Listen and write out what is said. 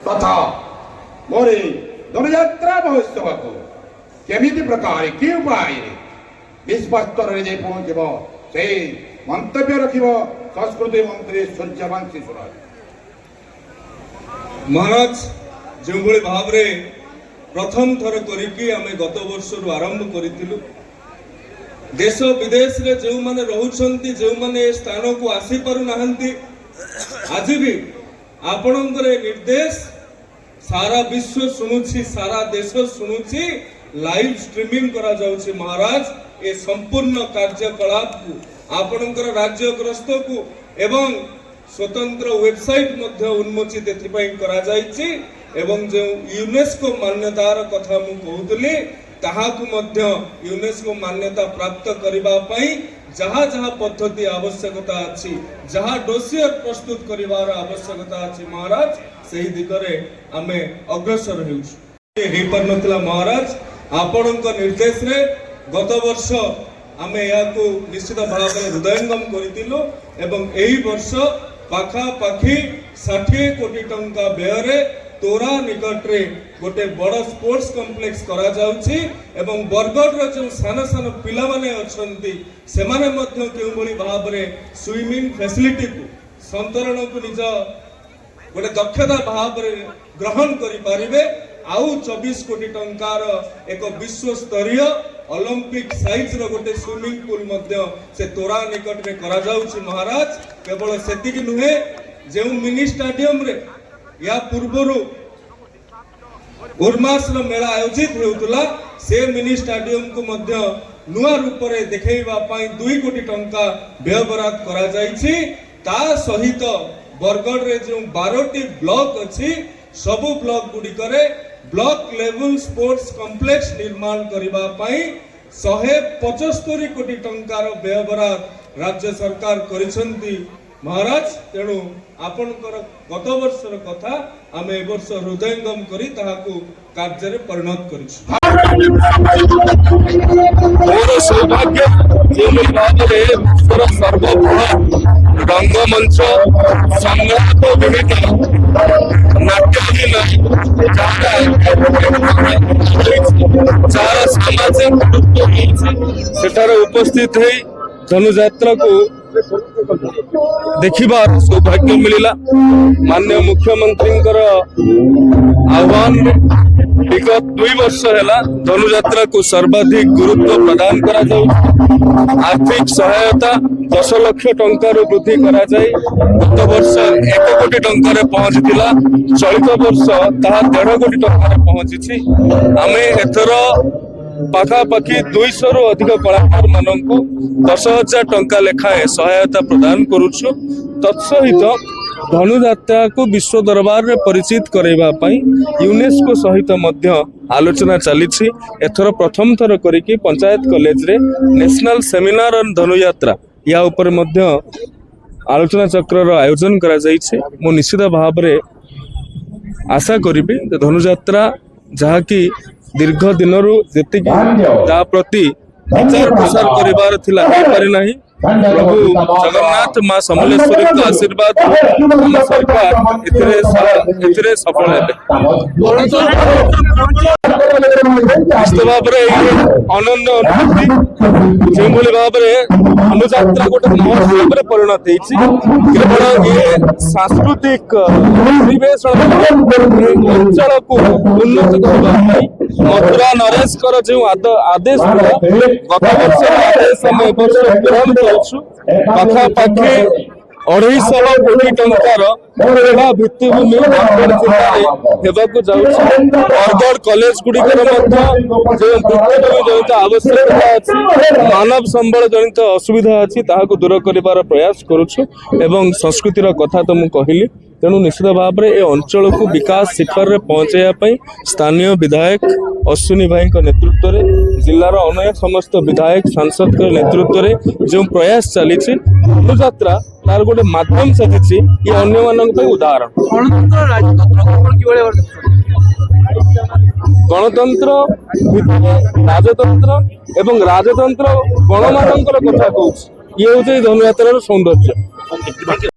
तथा मोर धनुयात्रा महोत्सव को केमिति प्रकार कि उपाय विश्व स्तर में पहुंचब से मंतव्य रखिब संस्कृति मंत्री सूर्यवंशी सुराज। महाराज जो भाव में प्रथम थर करिकी आमे गत वर्ष आरंभ करितिलु देश विदेश रे जो माने रहउछंती जो माने स्थान को आसी पारु नाहंती आज भी आपणकर निर्देश सारा विश्व शुणुछि सारा देश शुणुछि लाइव स्ट्रीमिंग करा जाउछि। महाराज ए संपूर्ण कार्यकलाप को आपणकर राज्यग्रस्त को एवं स्वतंत्र वेबसाइट मध्य उन्मोचित एथिपाई करा जाइछि एवं जो यूनेस्को मान्यतार कथा मु कहूतली ताहाकु मध्य यूनेस्को मान्यता प्राप्त करिबा पई जहाँ जहाँ पद्धति आवश्यकता अछि जहाँ डोसियर प्रस्तुत करिवार आवश्यकता अछि महाराज सही दिगरे आमे अग्रसर हेउछु हे पर नथिला। महाराज आपणक निर्देश रे गत वर्ष आमे याकु निश्चित भाव में हृदयंगम करितिलु एवं एही वर्ष पाखा पाखी 60 कोटी टंका व्यय तोरा निकट रे गोटे बड़ स्पोर्ट्स कॉम्प्लेक्स करा जाउछि एवं बरगढ़ रो जो सान सान पिला माने अछंती से माने मध्य केउ भली भाव रे स्विमिंग फैसिलिटी को संतरण को निज गोटे दक्षता भाव रे ग्रहण करि पारिबे। आउ 24 कोटी टंकार एक विश्व स्तरीय ओलंपिक साइज रो गोटे स्विमिंग पूल मध्य से तोरा निकट रे करा जाउछि। महाराज केवल सेतिक नुहे जे मिनी स्टेडियम रे या पूर्वर उर्मास मेला आयोजित होउतला से मिनी स्टेडियम को मध्य नुआ रूप रे देखैबा पई 2 कोटी टंका व्यय बराद करा जाइछि। ता सहित बरगढ़ रे जो 12टी ब्लॉक अछि सबु ब्लॉक गुडी करे ब्लॉक लेवल स्पोर्ट्स कॉम्प्लेक्स निर्माण करिबा पई 175 कोटी टंकार व्यय बराद राज्य सरकार करिसंती। महाराज तेणु आपणकर गत वर्षर कथा आमे ए वर्ष हृदयंगम करी ताहाकु कार्य रे परिणत करिछु। मोर सौभाग्य जे भावरे विश्वर सर्वबृहत् रंगमंच संगीत विविध नाट्य चार सामाजिक सेठार उपस्थित है धनुयात्रा को देखिबार सौभाग्य मिलिला। माननीय मुख्यमंत्री आह्वान विगत 2 वर्ष है धनुयात्रा को सर्वाधिक गुरुत्व प्रदान करा जाउ आर्थिक सहायता 10 लाख टंकार वृद्धि करा जाए गत वर्ष 1 कोटी टंकार पहुंचीला चलित वर्ष ताहा 1.5 कोटी टंकार पहुंची। आमे एथर पाखापाखि 200 रु अधिक कलाकार माननकु 10,000 टंका लेखाए सहायता प्रदान करुछु। तत्सहित धनुयात्रा को विश्व दरबार रे परिचित करैबा पई यूनेस्को सहित मध्य आलोचना चलीछि। एथर प्रथम थर करिकि पंचायत कॉलेज रे नेशनल सेमिनार ऑन धनुयात्रा या ऊपर मध्य आलोचना चक्र आयोजन करा जाइछि। मो निश्चित भाव रे आशा करिबि धनुयात्रा जहा कि दीर्घ दिन प्रति विचार प्रसार करिबार थिला पारि नाही। प्रभु जगन्नाथ मां समलेश्वरी का आशीर्वाद हम सरकार एथिरे सफल हेबे। अनन्य अनुभूति जो भाव में धनुयात्रा गोटे महोत्सव रे परिणत केवल ये सांस्कृतिक परिवेश अंचल को उन्नत करने मथुरा नरेश जो आदेश गत वर्ष आदेश हम ग्रहण करूँ पाखापाखि 250 कोटी टंकार भित्तिभूमि हेबाकु जाउछि। बरगढ़ कॉलेज गुड़िकर जो आवश्यकता अच्छी मानव संबल जनित असुविधा अच्छी ताहाकु दूर करिवार प्रयास करुछु एवं संस्कृतिर कथा तो मु कहली। तेणु निश्चित भाव में ए अंचल को विकास शिखर रे पहुंचाइबा स्थानीय विधायक अश्विनी भाई नेतृत्व में जिलार अन्य समस्त विधायक सांसद नेतृत्व में जो प्रयास चली धनुयात्रा तार गोटे माध्यम साजिश ये अन्य मानक उदाहरण। गणतंत्र राजतंत्र एवं राजतंत्र गणमानकर कथा कहूँ ये हूँ धनुयात्रार सौंदर्य।